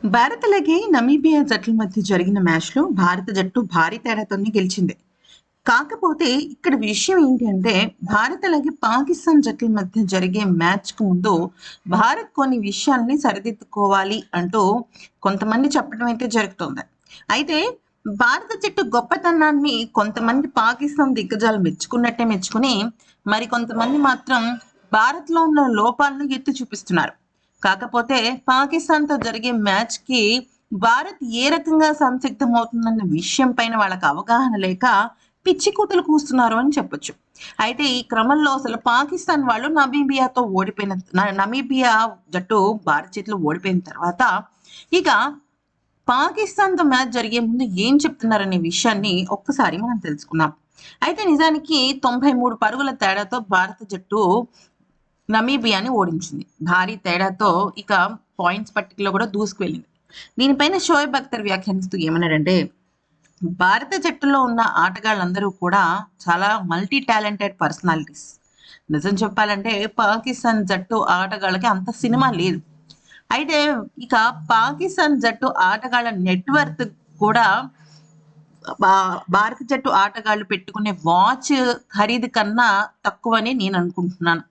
భారత్ అలాగే నమీబియా జట్ల మధ్య జరిగిన మ్యాచ్‌లో భారత జట్టు భారీ తేడాతోనే గెలిచింది. కాకపోతే ఇక్కడ విషయం ఏంటి అంటే భారత్ అలాగే పాకిస్తాన్ జట్ల మధ్య జరిగే మ్యాచ్‌కు ముందు భారత్ కొన్ని విషయాల్ని సరిదిద్దుకోవాలి అంటూ కొంతమంది చెప్పడం అయితే జరుగుతోంది. అయితే భారత జట్టు గొప్పతనాన్ని కొంతమంది పాకిస్తాన్ దిగ్గజాలు మెచ్చుకున్నట్టే మెచ్చుకుని, మరికొంతమంది మాత్రం భారత్‌లో ఉన్న లోపాలను ఎత్తి చూపిస్తున్నారు. కాకపోతే పాకిస్తాన్‌తో జరిగే మ్యాచ్‌కి భారత్ ఏ రకంగా సంసిద్ధమవుతుందన్న విషయం పైన వాళ్ళకి అవగాహన లేక పిచ్చి కూతలు కూస్తున్నారు అని చెప్పొచ్చు. అయితే ఈ క్రమంలో అసలు పాకిస్తాన్ వాళ్ళు నమీబియాతో ఓడిపోయిన నమీబియా జట్టు భారత్ చేతిలో ఓడిపోయిన తర్వాత ఇక పాకిస్తాన్‌తో మ్యాచ్ జరిగే ముందు ఏం చెప్తున్నారనే విషయాన్ని ఒక్కసారి మనం తెలుసుకుందాం. అయితే నిజానికి 93 పరుగుల తేడాతో భారత జట్టు నమీబియాని ఓడించింది. భారీ తేడాతో ఇక పాయింట్స్ పట్టికలో కూడా దూసుకువెళ్ళింది. దీనిపైన షోయబ్ అఖ్తర్ వ్యాఖ్యానిస్తూ ఏమన్నాడంటే, భారత జట్టులో ఉన్న ఆటగాళ్ళందరూ కూడా చాలా మల్టీ టాలెంటెడ్ పర్సనాలిటీస్. నిజం చెప్పాలంటే పాకిస్తాన్ జట్టు ఆటగాళ్ళకి అంత సినిమా లేదు. అయితే ఇక పాకిస్తాన్ జట్టు ఆటగాళ్ళ నెట్‌వర్త్ కూడా భారత జట్టు ఆటగాళ్ళు పెట్టుకునే వాచ్ ఖరీదు కన్నా తక్కువని నేను అనుకుంటున్నాను.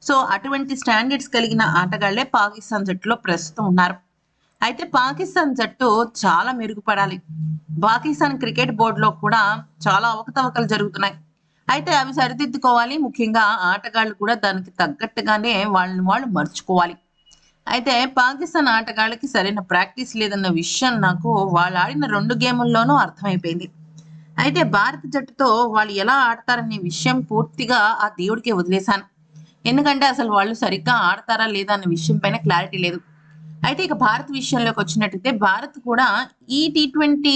సో, అటువంటి స్టాండర్డ్స్ కలిగిన ఆటగాళ్ళే పాకిస్తాన్ జట్టులో ప్రస్తుతం ఉన్నారు. అయితే పాకిస్తాన్ జట్టు చాలా మెరుగుపడాలి. పాకిస్తాన్ క్రికెట్ బోర్డ్‌లో కూడా చాలా అవకతవకలు జరుగుతున్నాయి. అయితే అవి సరిదిద్దుకోవాలి. ముఖ్యంగా ఆటగాళ్ళు కూడా దానికి తగ్గట్టుగానే వాళ్ళని వాళ్ళు మలుచుకోవాలి. అయితే పాకిస్తాన్ ఆటగాళ్ళకి సరైన ప్రాక్టీస్ లేదన్న విషయం నాకు వాళ్ళు ఆడిన 2 గేముల్లోనూ అర్థమైపోయింది. అయితే భారత జట్టుతో వాళ్ళు ఎలా ఆడతారనే విషయం పూర్తిగా ఆ దేవుడికే వదిలేశాను. ఎందుకంటే అసలు వాళ్ళు సరిగ్గా ఆడతారా లేదా అన్న విషయం పైన క్లారిటీ లేదు. అయితే ఇక భారత్ విషయంలోకి వచ్చినట్టయితే భారత్ కూడా ఈ టీ20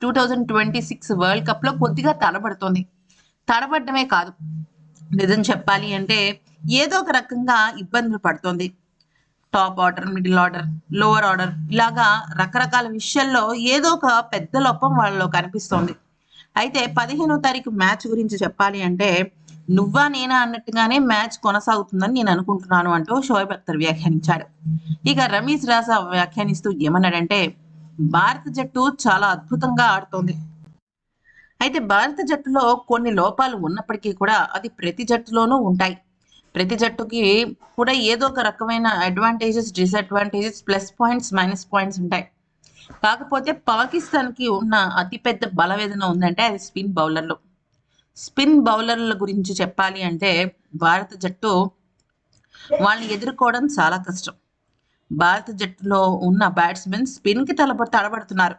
2026 వరల్డ్ కప్‌లో కొద్దిగా తడబడుతోంది. తడబడ్డమే కాదు, నిజం చెప్పాలి అంటే ఏదో ఒక రకంగా ఇబ్బందులు పడుతోంది. Top order, middle order, lower order ఇలాగా రకరకాల విషయాల్లో ఏదో ఒక పెద్ద లోపం వాళ్ళలో కనిపిస్తోంది. అయితే 15వ తారీఖు మ్యాచ్ గురించి చెప్పాలి అంటే, నువ్వా నేనా అన్నట్టుగానే మ్యాచ్ కొనసాగుతుందని నేను అనుకుంటున్నాను అంటూ షోయబ్ అఖ్తర్ వ్యాఖ్యానించాడు. ఇక రమీజ్ రాజా వ్యాఖ్యానిస్తూ ఏమన్నాడంటే, భారత జట్టు చాలా అద్భుతంగా ఆడుతోంది. అయితే భారత జట్టులో కొన్ని లోపాలు ఉన్నప్పటికీ కూడా అది ప్రతి జట్టులోనూ ఉంటాయి. ప్రతి జట్టుకి కూడా ఏదో ఒక రకమైన advantages, disadvantages, plus points, minus points ఉంటాయి. కాకపోతే పాకిస్తాన్‌కి ఉన్న అతిపెద్ద బలవేదన ఉందంటే అది స్పిన్ బౌలర్‌లు. స్పిన్ బౌలర్‌ల గురించి చెప్పాలి అంటే భారత జట్టు వాళ్ళని ఎదుర్కోవడం చాలా కష్టం. భారత జట్టులో ఉన్న బ్యాట్స్‌మెన్ స్పిన్‌కి తడబడుతున్నారు.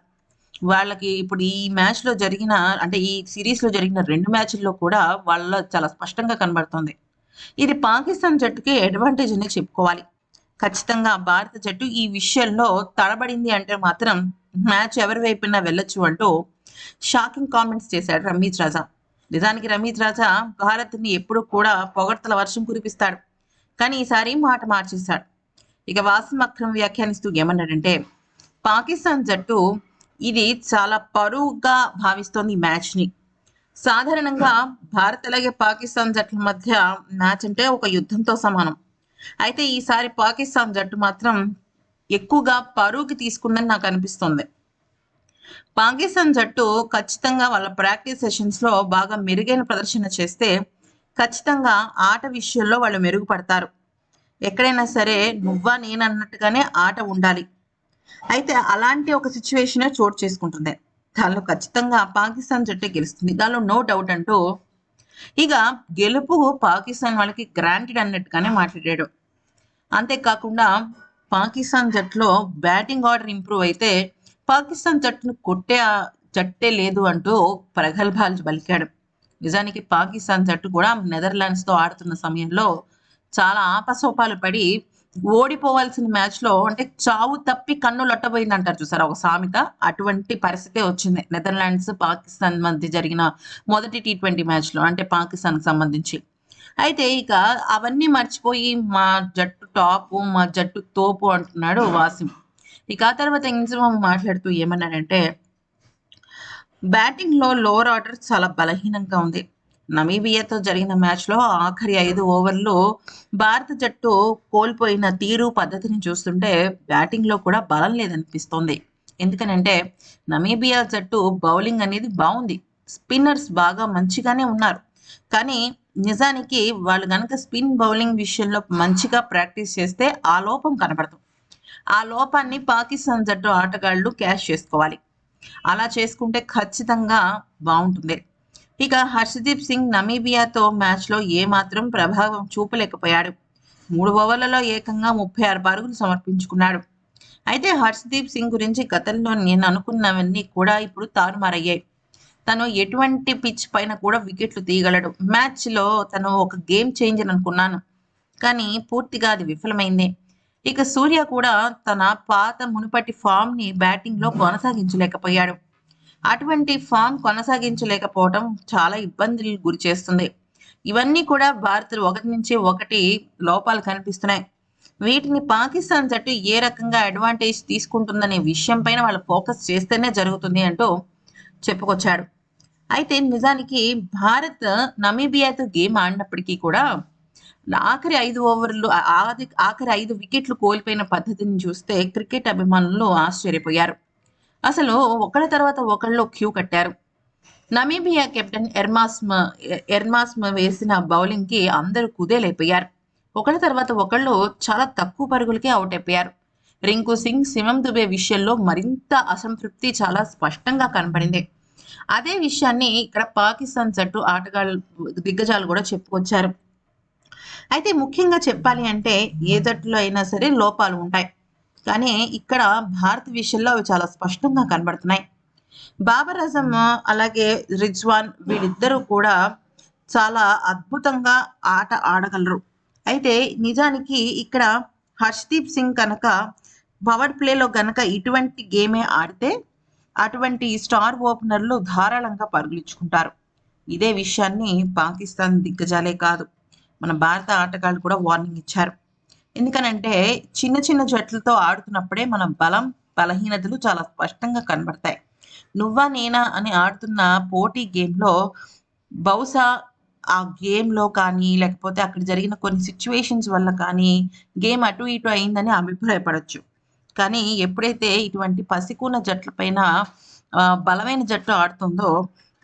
వాళ్ళకి ఇప్పుడు ఈ మ్యాచ్‌లో జరిగిన అంటే ఈ సీరీస్‌లో జరిగిన 2 మ్యాచ్‌ల్లో కూడా వాళ్ళలో చాలా స్పష్టంగా కనబడుతోంది. ఇది పాకిస్తాన్ జట్టుకి అడ్వాంటేజ్ అనే చెప్పుకోవాలి. ఖచ్చితంగా భారత జట్టు ఈ విషయంలో తడబడింది అంటే మాత్రం మ్యాచ్ ఎవరి వైపున వెళ్ళొచ్చు అంటూ షాకింగ్ కామెంట్స్ చేశాడు రమీజ్ రాజా. నిజానికి రమీజ్ రాజా భారత్‌ని ఎప్పుడూ కూడా పొగడ్తల వర్షం కురిపిస్తాడు. కానీ ఈసారి మాట మార్చేశాడు. ఇక వాసిం అక్రమ్ వ్యాఖ్యానిస్తూ ఏమన్నాడంటే, పాకిస్తాన్ జట్టు ఇది చాలా పరువుగా భావిస్తోంది ఈ మ్యాచ్‌ని. సాధారణంగా భారత్ అలాగే పాకిస్తాన్ జట్ల మధ్య మ్యాచ్ అంటే ఒక యుద్ధంతో సమానం. అయితే ఈసారి పాకిస్తాన్ జట్టు మాత్రం ఎక్కువగా పరువుకి తీసుకుందని నాకు అనిపిస్తుంది. పాకిస్తాన్ జట్టు ఖచ్చితంగా వాళ్ళ ప్రాక్టీస్ సెషన్స్‌లో బాగా మెరుగైన ప్రదర్శన చేస్తే ఖచ్చితంగా ఆట విషయంలో వాళ్ళు మెరుగుపడతారు. ఎక్కడైనా సరే నువ్వా నేనా అన్నట్టుగానే ఆట ఉండాలి. అయితే అలాంటి ఒక సిట్యుయేషనే చోటు చేసుకుంటుంది. దానిలో ఖచ్చితంగా పాకిస్తాన్ జట్టే గెలుస్తుంది. దానిలో నో డౌట్ అంటూ ఇక గెలుపు పాకిస్తాన్ వాళ్ళకి గ్రాంటెడ్ అన్నట్టుగానే మాట్లాడాడు. అంతేకాకుండా పాకిస్తాన్ జట్టులో బ్యాటింగ్ ఆర్డర్ ఇంప్రూవ్ అయితే పాకిస్తాన్ జట్టును కొట్టే జట్టే లేదు అంటూ ప్రగల్భాలు పలికాడు. నిజానికి పాకిస్తాన్ జట్టు కూడా నెదర్లాండ్స్‌తో ఆడుతున్న సమయంలో చాలా ఆపసోపాలు పడి ఓడిపోవాల్సిన మ్యాచ్‌లో అంటే చావు తప్పి కన్ను లొట్టబోయిందంటారు చూసారా ఒక సామెత. అటువంటి పరిస్థితే వచ్చింది. నెదర్లాండ్స్, పాకిస్తాన్ మధ్య జరిగిన మొదటి టీ20 మ్యాచ్‌లో అంటే పాకిస్తాన్‌కి సంబంధించి. అయితే ఇక అవన్నీ మర్చిపోయి మా జట్టు టాపు, మా జట్టు తోపు అంటున్నాడు వాసిం. ఇక ఆ తర్వాత ఇంజమామ్ మాట్లాడుతూ ఏమన్నాడంటే, బ్యాటింగ్‌లో లోవర్ ఆర్డర్ చాలా బలహీనంగా ఉంది. నమీబియాతో జరిగిన మ్యాచ్లో ఆఖరి 5 ఓవర్లు భారత జట్టు కోల్పోయిన తీరు పద్ధతిని చూస్తుంటే బ్యాటింగ్లో కూడా బలం లేదనిపిస్తోంది. ఎందుకనంటే నమీబియా జట్టు బౌలింగ్ అనేది బాగుంది, స్పిన్నర్స్ బాగా మంచిగానే ఉన్నారు. కానీ నిజానికి వాళ్ళు గనక స్పిన్ బౌలింగ్ విషయంలో మంచిగా ప్రాక్టీస్ చేస్తే ఆ లోపం కనబడదు. ఆ లోపాన్ని పాకిస్తాన్ జట్టు ఆటగాళ్ళు క్యాష్ చేసుకోవాలి. అలా చేసుకుంటే ఖచ్చితంగా బాగుంటుంది. ఇక హర్షదీప్ సింగ్ నమీబియాతో మ్యాచ్లో ఏమాత్రం ప్రభావం చూపలేకపోయాడు. 3 ఓవర్లలో ఏకంగా 36 పరుగులు సమర్పించుకున్నాడు. అయితే హర్షదీప్ సింగ్ గురించి గతంలో నేను అనుకున్నవన్నీ కూడా ఇప్పుడు తారుమారయ్యాయి. తను ఎటువంటి పిచ్ పైన కూడా వికెట్లు తీయగలడు. మ్యాచ్లో తను ఒక గేమ్ చేంజర్ అనుకున్నాను, కానీ పూర్తిగా అది విఫలమైంది. ఇక సూర్య కూడా తన పాత మునుపటి ఫామ్ని బ్యాటింగ్లో కొనసాగించలేకపోయాడు. అటువంటి ఫామ్ కొనసాగించలేకపోవడం చాలా ఇబ్బందులు గురి చేస్తుంది. ఇవన్నీ కూడా భారత్ ఒకటి నుంచి ఒకటి లోపాలు కనిపిస్తున్నాయి. వీటిని పాకిస్తాన్ జట్టు ఏ రకంగా అడ్వాంటేజ్ తీసుకుంటుందనే విషయం పైన వాళ్ళు ఫోకస్ చేస్తేనే జరుగుతుంది అంటూ చెప్పుకొచ్చాడు. అయితే నిజానికి భారత్ నమీబియాతో గేమ్ ఆడినప్పటికీ కూడా ఆఖరి 5 ఓవర్లు ఆఖరి 5 వికెట్లు కోల్పోయిన పద్ధతిని చూస్తే క్రికెట్ అభిమానులు ఆశ్చర్యపోయారు. అసలు ఒకళ్ళ తర్వాత ఒకళ్ళు క్యూ కట్టారు. నమీబియా కెప్టెన్ ఎర్మాస్మ వేసిన బౌలింగ్కి అందరూ కుదేలైపోయారు. ఒకళ్ళ తర్వాత ఒకళ్ళు చాలా తక్కువ పరుగులకే అవుట్ అయిపోయారు. రింకు సింగ్, శివం దుబే విషయంలో మరింత అసంతృప్తి చాలా స్పష్టంగా కనబడింది. అదే విషయాన్ని ఇక్కడ పాకిస్తాన్ జట్టు ఆటగాళ్ళు దిగ్గజాలు కూడా చెప్పుకొచ్చారు. అయితే ముఖ్యంగా చెప్పాలి అంటే ఏ జట్టులో అయినా సరే లోపాలు ఉంటాయి, కానీ ఇక్కడ భారత విషయంలో అవి చాలా స్పష్టంగా కనబడుతున్నాయి. బాబర్ అజమ్ అలాగే రిజ్వాన్ వీళ్ళిద్దరూ కూడా చాలా అద్భుతంగా ఆట ఆడగలరు. అయితే నిజానికి ఇక్కడ హర్షదీప్ సింగ్ కనుక పవర్ ప్లేలో గనక ఇటువంటి గేమే ఆడితే అటువంటి స్టార్ ఓపెనర్లు ధారాళంగా పరుగులించుకుంటారు. ఇదే విషయాన్ని పాకిస్తాన్ దిగ్గజాలే కాదు, మన భారత ఆటగాళ్ళు కూడా వార్నింగ్ ఇచ్చారు. ఎందుకనంటే చిన్న చిన్న జట్లతో ఆడుతున్నప్పుడే మన బలం బలహీనతలు చాలా స్పష్టంగా కనబడతాయి. నువ్వా నేనా అని ఆడుతున్న పోటీ గేమ్లో బహుశా ఆ గేమ్లో కానీ లేకపోతే అక్కడ జరిగిన కొన్ని సిచ్యువేషన్స్ వల్ల కానీ గేమ్ అటు ఇటు అయిందని అభిప్రాయపడవచ్చు. కానీ ఎప్పుడైతే ఇటువంటి పసికూన జట్ల పైన బలమైన జట్టు ఆడుతుందో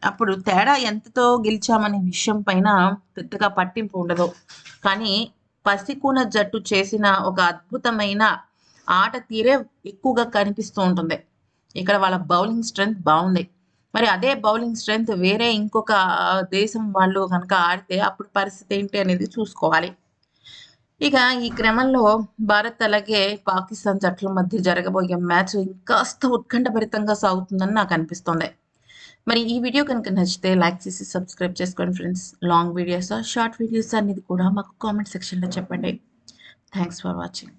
అప్పుడు తేడా ఎంతతో గెలిచామనే విషయం పైన పెద్దగా పట్టింపు ఉండదు. కానీ పసికూన జట్టు చేసిన ఒక అద్భుతమైన ఆట తీరే ఎక్కువగా కనిపిస్తూ ఉంటుంది. ఇక్కడ వాళ్ళ బౌలింగ్ స్ట్రెంగ్త్ బాగుంది. మరి అదే బౌలింగ్ స్ట్రెంగ్త్ వేరే ఇంకొక దేశం వాళ్ళు కనుక ఆడితే అప్పుడు పరిస్థితి ఏంటి అనేది చూసుకోవాలి. ఇక ఈ క్రమంలో భారత్ అలాగే పాకిస్తాన్ జట్ల మధ్య జరగబోయే మ్యాచ్ ఇంకాస్త ఉత్కంఠభరితంగా సాగుతుందని నాకు అనిపిస్తుంది. మరి ఈ వీడియో కనుక నచ్చితే లైక్ చేసి సబ్స్క్రైబ్ చేసుకోండి friends. Long videos, short videos అనేది కూడా మాకు కామెంట్ సెక్షన్లో చెప్పండి. Thanks for watching.